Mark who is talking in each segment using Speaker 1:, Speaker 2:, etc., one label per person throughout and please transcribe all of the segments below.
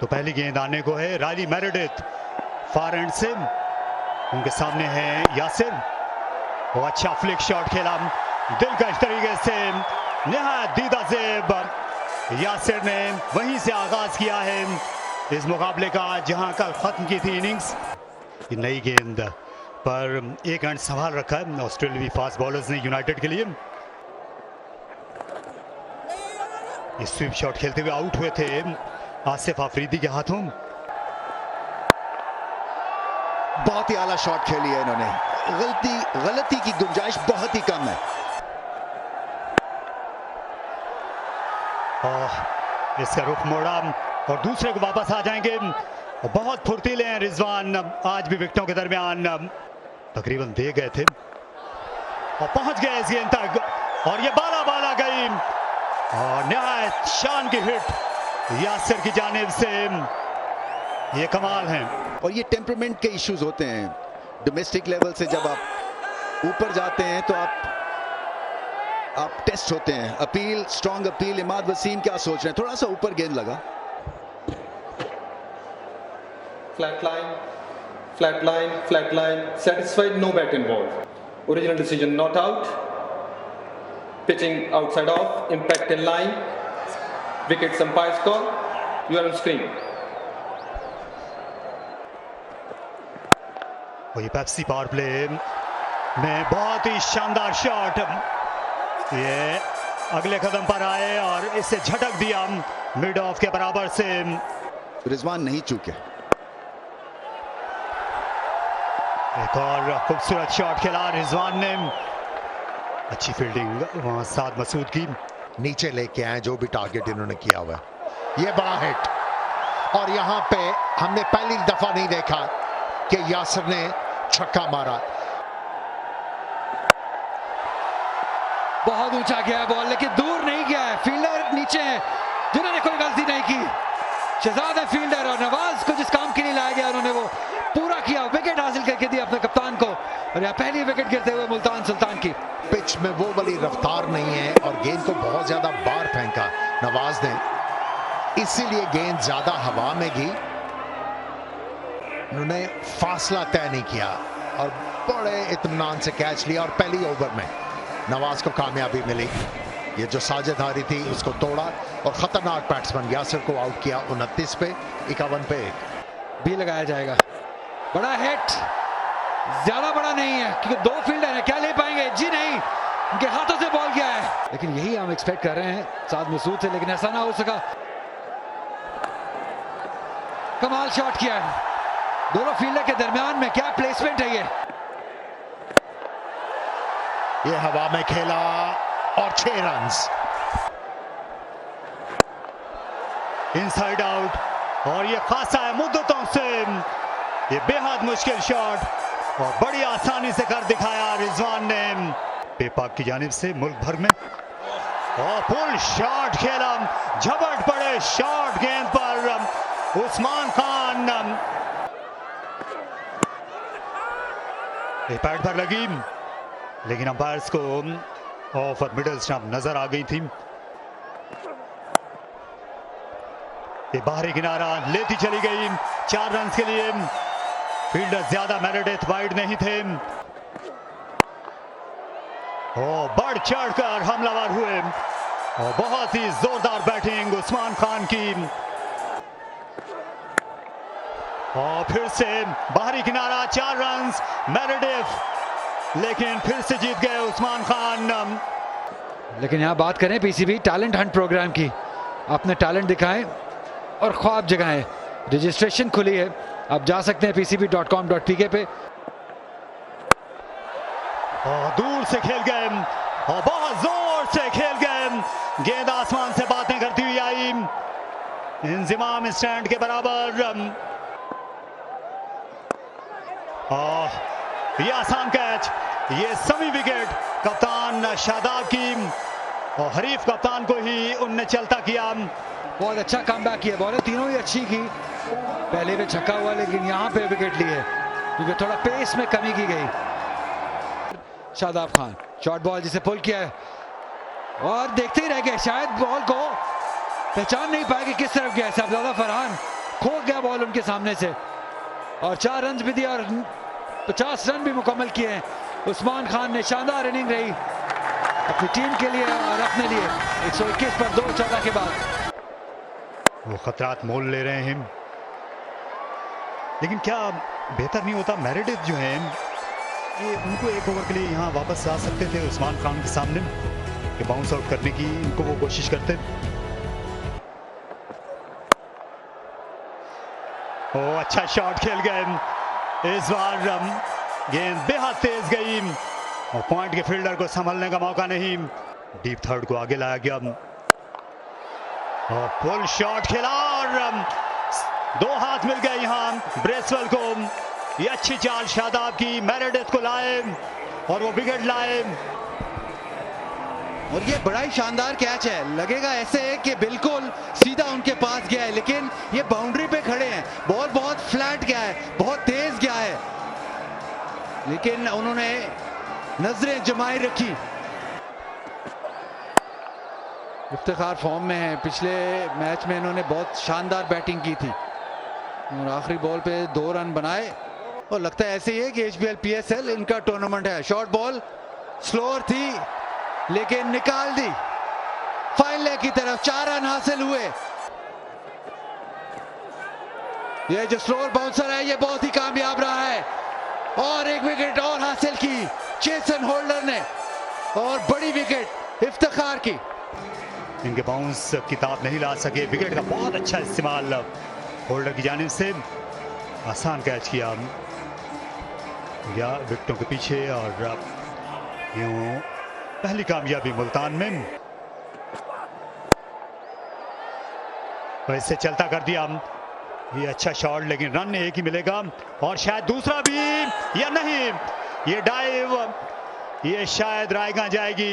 Speaker 1: तो पहली गेंद आने को है। रायली मेरेडिथ फार एंड से, उनके सामने है यासिर। वो अच्छा फ्लिक शॉट खेला दिलकश तरीके से, निहायत दीदा जेब यासिर ने वहीं से आगाज किया है इस मुकाबले का, जहां कल खत्म की थी इनिंग्स। नई गेंद पर एक रन संभाल रखा है ऑस्ट्रेलियाई फास्ट बॉलर्स ने यूनाइटेड के लिए। इस स्वीप शॉट खेलते हुए आउट हुए थे आसिफ आफरीदी के हाथों।
Speaker 2: बहुत ही आला शॉट खेली है इन्होंने, गलती की गुंजाइश बहुत ही कम है।
Speaker 1: इसका रुख मोड़ा और दूसरे को वापस आ जाएंगे। बहुत फुर्तीले हैं रिजवान, आज भी विकेटों के दरमियान तकरीबन दे गए थे और पहुंच गए इस गेंद तक, और ये बाला गई और निहायत शान की हिट यासिर की जानिब से। ये कमाल है।
Speaker 2: और ये टेम्परामेंट के इश्यूज होते हैं डोमेस्टिक लेवल से, जब आप ऊपर जाते हैं तो आप टेस्ट होते हैं। Appeal, strong appeal. Imad Wasim क्या सोच रहे हैं? थोड़ा सा ऊपर गेंद लगा।
Speaker 3: Flat line, satisfied, no bat involved. Original decision not out. Pitching outside off, impact in line. Wickets umpire's call. You are on screen.
Speaker 1: वही पेप्सी पावर प्ले में बहुत ही शानदार शॉट, ये अगले कदम पर आए और इसे झटक दिया मिड ऑफ के बराबर से।
Speaker 2: रिजवान नहीं चूके।
Speaker 1: एक और खूबसूरत शॉट खेला रिजवान ने, अच्छी फील्डिंग वहां साद मसूद की।
Speaker 4: नीचे लेके आए जो भी टारगेट इन्होंने किया हुआ है। ये बड़ा हिट, और यहाँ पे हमने पहली दफा नहीं देखा कि यासिर ने छक्का मारा।
Speaker 5: बहुत ऊंचा गया है बॉल, लेकिन दूर नहीं गया है। फील्डर नीचे है जिन्होंने कोई गलती नहीं की। शहजाद है फील्डर, और नवाज को जिस काम के लिए लाया गया उन्होंने वो पूरा किया। विकेट हासिल करके दिया अपने कप्तान को, और यहाँ पहली विकेट गिरते हुए मुल्तान सुल्तान की।
Speaker 4: पिच में वो वाली रफ्तार नहीं है और गेंद को बहुत ज्यादा बार फेंका नवाज ने, इसीलिए गेंद ज्यादा हवा में गई। उन्होंने फासला तय नहीं किया और बड़े इत्मीनान से कैच लिया, और पहली ओवर में नवाज को कामयाबी मिली। ये जो साझेदारी थी उसको तोड़ा और खतरनाक बैट्समैन यासिर को आउट किया 29 पे 51 पे 1
Speaker 5: भी लगाया जाएगा। बड़ा हिट, ज्यादा बड़ा नहीं है क्योंकि दो फील्डर है, क्या ले पाएंगे? जी नहीं, उनके हाथों से बॉल गया है। लेकिन यही हम एक्सपेक्ट कर रहे हैं साद मसूद से, लेकिन ऐसा ना हो सका। कमाल शॉट किया है दोनों फील्डर के दरमियान में, क्या प्लेसमेंट है
Speaker 4: ये हवा में खेला और 6 रन्स।
Speaker 1: इनसाइड आउट, और ये खासा है मुद्दतों से। ये बेहद मुश्किल शॉट और बड़ी आसानी से कर दिखाया रिजवान ने पेपाक की जानिब से मुल्क भर में। और फुल शॉट खेला, झपट पड़े शॉट गेंद पर उस्मान खान। पैड पर लगी, लेकिन अंपायर्स को ऑफ और मिडल स्टंप नजर आ गई थी। ये बाहरी किनारा लेती चली गई 4 रन के लिए। फील्डर ज्यादा मेरेडिथ वाइड नहीं थे। बढ़ चढ़कर हमलावर हुए और बहुत ही जोरदार बैटिंग उस्मान खान की। और फिर से बाहरी किनारा 4 रन मेरेडिथ, लेकिन फिर से जीत गए उस्मान खान।
Speaker 5: लेकिन यहाँ बात करें पीसीबी टैलेंट हंट प्रोग्राम की, अपने टैलेंट दिखाएं और ख्वाब जगाएं। रजिस्ट्रेशन खुली है, आप जा सकते हैं pcb.com.pk पे।
Speaker 1: और दूर से खेल गए और बहुत जोर से खेल गए। गेंद आसमान से बातें करती हुई आई, इंजमाम स्टैंड के बराबर। ये आसान कैच, ये सभी विकेट कप्तान शादाब की, और हरीफ कप्तान को ही उनने चलता किया।
Speaker 5: बहुत अच्छा कमबैक किया, बॉलें तीनों ही अच्छी की। पहले में छक्का हुआ, लेकिन यहाँ पे विकेट ली है क्योंकि थोड़ा पेस में कमी की गई। शादाब खान शॉर्ट बॉल जिसे पुल किया है, और देखते ही रह गए, शायद बॉल को पहचान नहीं पाए कि किस तरफ गया। साहबजादा फरहान खो गया बॉल उनके सामने से और 4 रन भी दिए और 50 रन भी मुकम्मल किए हैं। उस्मान खान ने शानदार इनिंग रही अपनी टीम के लिए और अपने लिए। 121 पर 2 14 के बाद
Speaker 1: वो खतरात मोल ले रहे हैं, लेकिन क्या बेहतर नहीं होता मेरेडिथ जो है ये उनको एक ओवर के लिए यहाँ वापस आ सकते थे उस्मान खान के सामने कि बाउंस आउट करने की इनको वो कोशिश करते। ओ अच्छा शॉट खेल गए इस बार, गेंद बेहद तेज गई और पॉइंट के फील्डर को संभलने का मौका नहीं। डीप थर्ड को आगे लाया गया और फुल शॉट खेला और 2 हाथ मिल गए यहाँ ब्रेसवेल को। ये अच्छी चाल शादाब की, मेरेडिथ को लाए और वो विकेट लाए।
Speaker 6: और ये बड़ा ही शानदार कैच है, लगेगा ऐसे है कि बिल्कुल सीधा उनके पास गया है, लेकिन ये बाउंड्री पे खड़े हैं। बॉल बहुत फ्लैट गया है, बहुत तेज गया है, लेकिन उन्होंने नजरें जमाए रखी। इफ्तिखार फॉर्म में है, पिछले मैच में इन्होंने बहुत शानदार बैटिंग की थी और आखिरी बॉल पे 2 रन बनाए और लगता है ऐसे ही है कि HBL PSL इनका टूर्नामेंट है। शॉर्ट बॉल स्लोअर थी लेकिन निकाल दी फाइन लेग की तरफ, 4 रन हासिल हुए। ये जो स्लोअर बाउंसर है ये बहुत ही कामयाब रहा है और 1 विकेट और हासिल की चेसन होल्डर ने और बड़ी विकेट इफ्तिखार की।
Speaker 1: इनके बाउंस किताब नहीं ला सके, विकेट का बहुत अच्छा इस्तेमाल होल्डर की जानिब से, आसान कैच किया गया विकेटों के पीछे और यूं पहली कामयाबी मुल्तान में। तो इससे चलता कर दिया, ये अच्छा शॉट लेकिन रन एक ही मिलेगा और शायद दूसरा भी या नहीं, ये डाइव ये शायद रायगा जाएगी,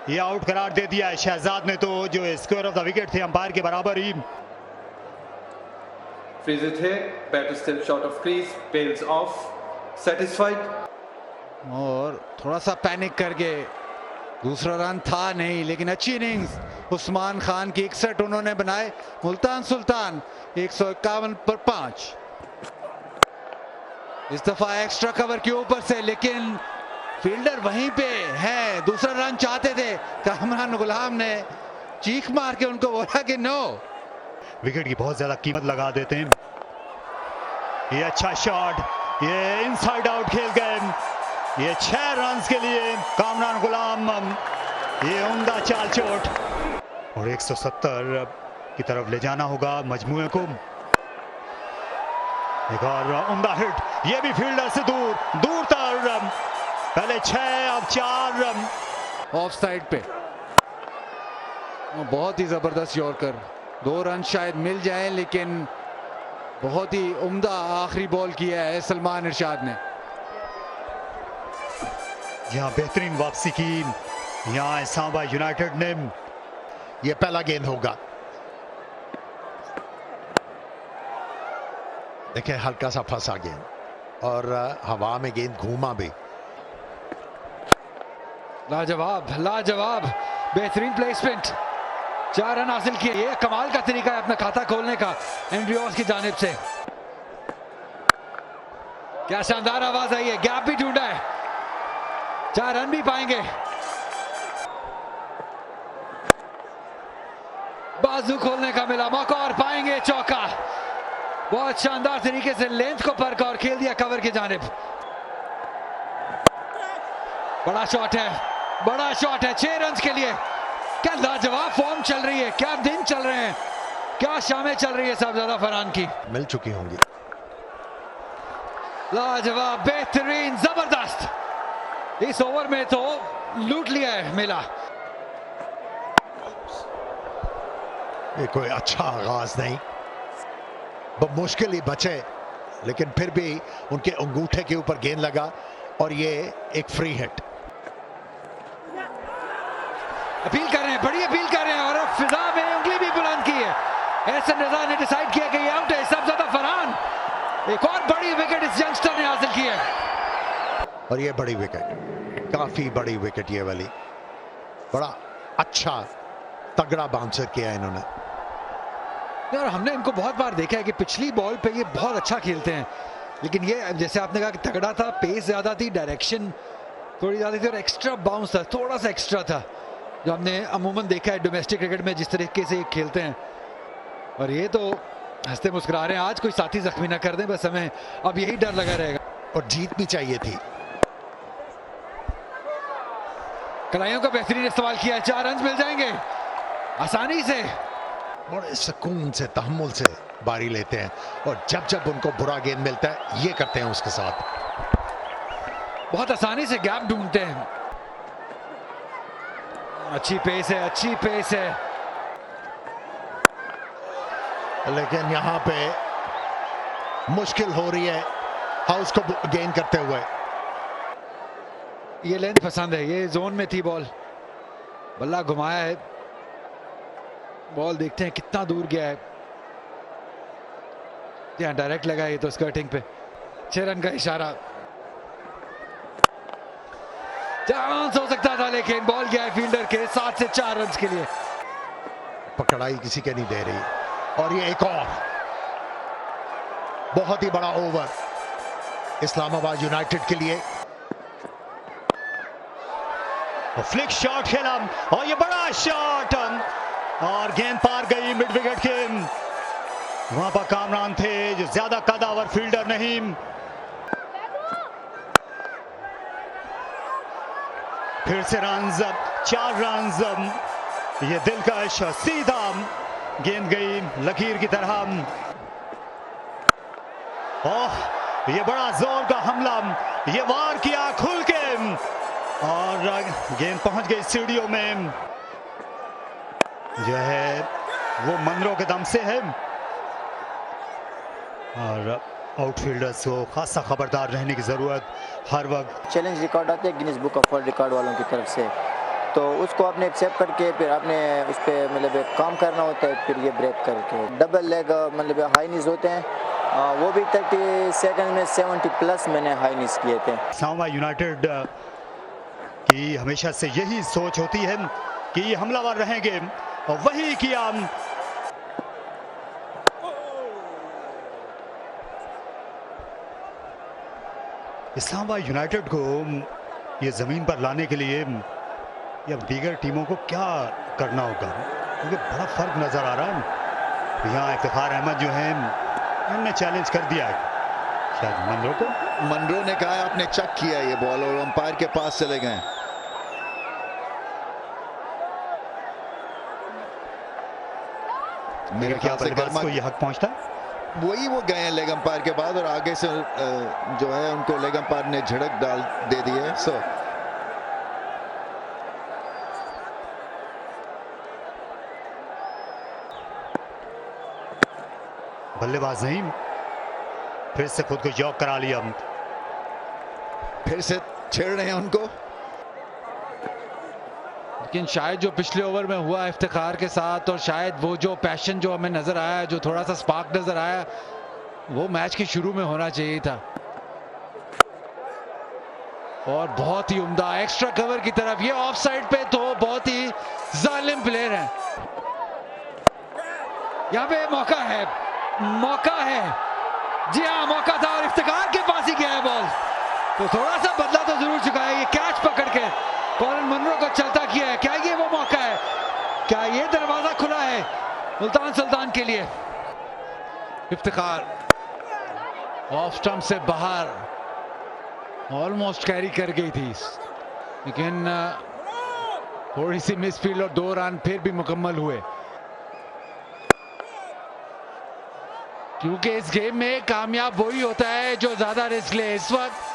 Speaker 1: ये आउट करार दे दिया है शहजाद ने, तो जो स्क्वायर ऑफ द विकेट थे अंपायर के बराबर ही।
Speaker 3: Freeze it here, batter still short of crease, bails off, satisfied.
Speaker 6: और थोड़ा सा पैनिक करके, दूसरा रन था नहीं लेकिन अच्छी इनिंग्स उस्मान खान की। 61 उन्होंने बनाए। मुल्तान सुल्तान 151 पर 5। इस दफा एक्स्ट्रा कवर के ऊपर से, लेकिन फील्डर वहीं पे है, दूसरा रन चाहते थे। कामरान गुलाम ने चीख मार के उनको बोला कि नो।
Speaker 1: विकेट की बहुत ज्यादा कीमत लगा देते हैं। ये अच्छा शॉट, ये इनसाइड आउट खेल गए, ये 6 रन के लिए कामरान गुलाम, ये उम्दा चाल चोट और 170 की तरफ ले जाना होगा मजमुए को। एक और उम्दा हिट, ये भी फील्डर से दूर दूर तक, पहले 6 अब 4
Speaker 6: ऑफ साइड पे बहुत ही जबरदस्त यॉर्कर। 2 रन शायद मिल जाए, लेकिन बहुत ही उम्दा आखिरी बॉल किया है सलमान इरशाद ने।
Speaker 1: यहाँ बेहतरीन वापसी की यहाँ इस्लामाबाद यूनाइटेड ने।
Speaker 4: ये पहला गेंद होगा, देखिए हल्का सा फंसा गेंद और हवा में गेंद घूमा भी।
Speaker 5: लाजवाब लाजवाब बेहतरीन प्लेसमेंट, 4 रन हासिल किए। ये कमाल का तरीका है अपना खाता खोलने का एंड्रियोस की जानिब से। क्या शानदार आवाज आई है, गैप भी ढूंढा है, 4 रन भी पाएंगे। बाजू खोलने का मिला मौका और पाएंगे चौका। बहुत शानदार तरीके से लेंथ को परखा और खेल दिया कवर की जानिब। बड़ा शॉट है, बड़ा शॉट है 6 रन के लिए। क्या लाजवाब फॉर्म चल रही है, क्या दिन चल रहे हैं, क्या शामें चल रही है साहबजादा फरहान की।
Speaker 4: मिल चुकी होंगी।
Speaker 5: लाजवाब, बेहतरीन, जबरदस्त। इस ओवर में तो लूट लिया है मेला।
Speaker 4: ये कोई अच्छा आगाज नहीं, मुश्किल ही बचे, लेकिन फिर भी उनके अंगूठे के ऊपर गेंद लगा और ये एक फ्री हिट।
Speaker 5: अपील कर रहे हैं, बड़ी अपील कर रहे हैं और फिजा में उंगली भी बुलंद की है। एहसन रजा ने डिसाइड किया कि ये आउट है। साहबजादा फरहान, एक और बड़ी विकेट इस यंगस्टर ने हासिल की है
Speaker 4: और ये बड़ी विकेट, काफी बड़ी विकेट ये वाली। बड़ा अच्छा तगड़ा बाउंसर किया इन्होंने।
Speaker 5: यार हमने इनको बहुत बार देखा है कि पिछली बॉल पे ये बहुत अच्छा खेलते हैं, लेकिन ये जैसे आपने कहा कि तगड़ा था, पेस ज्यादा थी, डायरेक्शन थोड़ी ज्यादा थी और एक्स्ट्रा बाउंस था, थोड़ा सा एक्स्ट्रा था, जो हमने अमूमन देखा है डोमेस्टिक क्रिकेट में जिस तरीके से ये खेलते हैं। और ये तो हंसते मुस्कुरा रहे हैं, आज कोई साथी जख्मी ना कर दें, बस हमें अब यही डर लगा रहेगा।
Speaker 4: और जीत भी चाहिए थी।
Speaker 5: कलाइयों का बेहतरीन इस्तेमाल किया है, 4 रन मिल जाएंगे आसानी से।
Speaker 4: बड़े सुकून से, तहम्मुल से बारी लेते हैं और जब जब उनको बुरा गेंद मिलता है ये करते हैं उसके साथ।
Speaker 5: बहुत आसानी से गैप ढूंढते हैं। अच्छी पेस है, अच्छी पेस है,
Speaker 4: लेकिन यहां पे मुश्किल हो रही है हाउस को गेन करते हुए।
Speaker 5: ये लेंथ पसंद है, ये जोन में थी बॉल, बल्ला घुमाया है, बॉल देखते हैं कितना दूर गया है। यहाँ डायरेक्ट लगा ये तो स्कर्टिंग पे। 6 रन का इशारा, चांस हो सकता था लेकिन बॉल गया है फील्डर के 7 से 4 रन के लिए।
Speaker 4: पकड़ाई किसी के नहीं दे रही। और ये एक और बहुत ही बड़ा ओवर इस्लामाबाद यूनाइटेड के लिए।
Speaker 1: फ्लिक शॉट खेला और ये बड़ा शॉट और गेंद पार गई मिड विकेट के। वहां पर कामरान थे जो ज्यादा कदावर फील्डर नहीं। फिर से रन्स, 4 रन्स। ये दिलकश सीधा गेंद गई लकीर की तरह। ओह, ये बड़ा जोर का हमला, ये वार किया खुल के और गेंद पहुंच गई सीढ़ियों में। जो है वो मनरो के दम से है और आउटफील्डर्स को खासा खबरदार रहने की जरूरत हर वक्त।
Speaker 7: चैलेंज रिकॉर्ड आते हैं Guinness book of world record वालों की तरफ से, तो उसको आपने एक्सेप्ट करके फिर आपने उस पर मतलब काम करना होता है, फिर ये ब्रेक करके डबल लेग मतलब हाई नीज होते हैं, वो भी 30 सेकंड में 70 प्लस मैंने हाई नीज किए थे।
Speaker 1: इस्लामाबाद यूनाइटेड की हमेशा से यही सोच होती है कि ये हमलावर रहेंगे और वही किया। इस्लामाबाद यूनाइटेड को ये जमीन पर लाने के लिए या दीगर टीमों को क्या करना होगा, क्योंकि बड़ा फर्क नजर आ रहा है। यहाँ इफ्तिखार अहमद जो है उन्होंने चैलेंज कर दिया है शायद मनरो को।
Speaker 2: मनरो ने कहा आपने चेक किया ये बॉल और अंपायर के पास चले गए।
Speaker 1: मेरे ख्याल से को ये हक पहुंचता है।
Speaker 2: वही वो गए हैं लेग अंपायर के बाद और आगे से जो है उनको लेग अंपायर ने झड़क डाल दे दी है। सो
Speaker 1: बल्लेबाज नहीं, फिर से खुद को जॉक करा लिया,
Speaker 2: फिर से छेड़ रहे हैं उनको।
Speaker 6: लेकिन शायद जो पिछले ओवर में हुआ इफ्तिखार के साथ और शायद वो जो पैशन जो हमें नजर आया, जो थोड़ा सा स्पार्क नजर आया, वो मैच के शुरू में होना चाहिए था। और बहुत ही उम्दा एक्स्ट्रा कवर की तरफ, ये ऑफ साइड पे तो बहुत ही जालिम प्लेयर है।
Speaker 5: यहाँ पे मौका है, मौका है, जी हाँ मौका था और इफ्तिखार के पास ही गया है बॉल, तो थोड़ा सा बदला तो जरूर चुका है। ये कैच पकड़ के कॉलिन मनरो को चलता किया है, क्या ये वो मौका है, क्या ये दरवाजा खुला है मुल्तान सुल्तान के लिए।
Speaker 6: इफ्तिखार ऑफ स्टंप से बाहर ऑलमोस्ट कैरी कर गई थी, लेकिन थोड़ी सी मिसफील्ड और 2 रन फिर भी मुकम्मल हुए, क्योंकि इस गेम में कामयाब वही होता है जो ज्यादा रिस्क ले। इस वक्त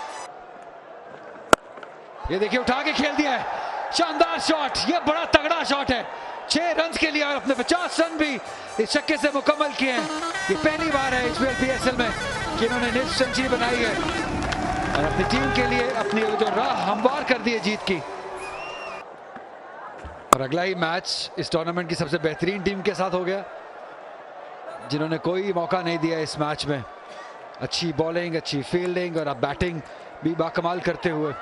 Speaker 5: ये देखिए उठा के खेल दिया है, शानदार शॉट, ये बड़ा तगड़ा शॉट है। 6 रन के लिए और अपने 50 रन भी इस छक्के से मुकम्मल किए हैं। ये पहली बार है HBL PSL में कि इन्होंने निफ्ट सेंचुरी बनाई है और अपनी टीम के लिए अपनी जो राह हमवार कर दी है जीत की। और अगला ही मैच इस टूर्नामेंट की सबसे बेहतरीन टीम के साथ हो गया, जिन्होंने कोई मौका नहीं दिया इस मैच में। अच्छी बॉलिंग, अच्छी फील्डिंग और अब बैटिंग भी बाकमाल करते हुए।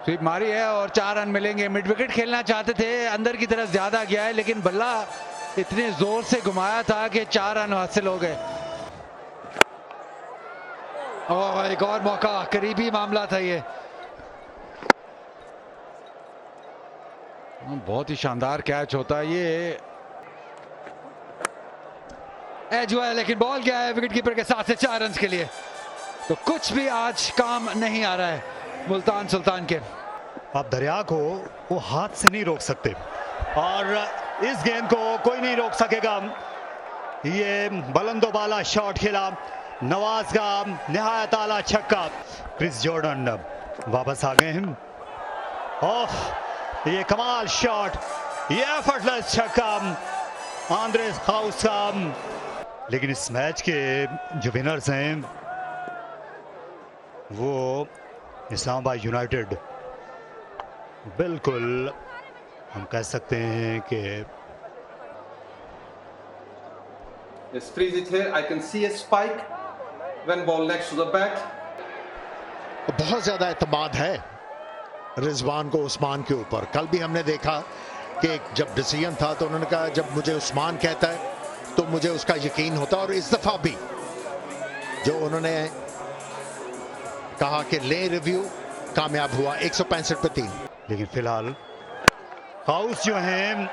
Speaker 6: स्वीप मारी है और 4 रन मिलेंगे। मिड विकेट खेलना चाहते थे, अंदर की तरफ ज्यादा गया है, लेकिन बल्ला इतने जोर से घुमाया था कि 4 रन हासिल हो गए। और एक और मौका, करीबी मामला था ये। बहुत ही शानदार कैच होता है ये। एज हुआ है लेकिन बॉल गया है विकेट कीपर के साथ से 4 रन के लिए। तो कुछ भी आज काम नहीं आ रहा है मुल्तान सुल्तान के।
Speaker 1: अब दरिया को वो हाथ से नहीं रोक सकते और इस गेंद को कोई नहीं रोक सकेगा। ये बुलंदो बाला शॉट खेला नवाज का, निहायत आला छक्का। क्रिस जॉर्डन वापस आ गए हैं। ओह ये कमाल शॉट, ये एफर्टलेस छक्का आंद्रेस हाउस का। लेकिन इस मैच के जो विनर्स हैं वो इस्लामाबाद यूनाइटेड, बिल्कुल हम कह सकते हैं कि
Speaker 3: Let's freeze it here. I can see a spike when ball next to the bat.
Speaker 4: बहुत ज्यादा एतमाद है रिजवान को उस्मान के ऊपर। कल भी हमने देखा कि जब डिसीजन था तो उन्होंने कहा जब मुझे उस्मान कहता है तो मुझे उसका यकीन होता है। और इस दफा भी जो उन्होंने कहा कि ले रिव्यू, कामयाब हुआ 165 पे 3।
Speaker 1: लेकिन फिलहाल हाउस जो हैं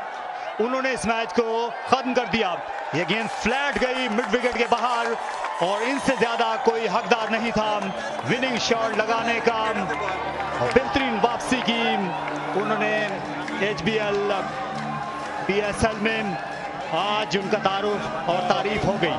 Speaker 1: उन्होंने इस मैच को खत्म कर दिया। ये गेंद फ्लैट गई मिड विकेट के बाहर और इनसे ज्यादा कोई हकदार नहीं था विनिंग शॉट लगाने का। और बेहतरीन वापसी की उन्होंने HBL PSL में। आज उनका तारुफ और तारीफ हो गई।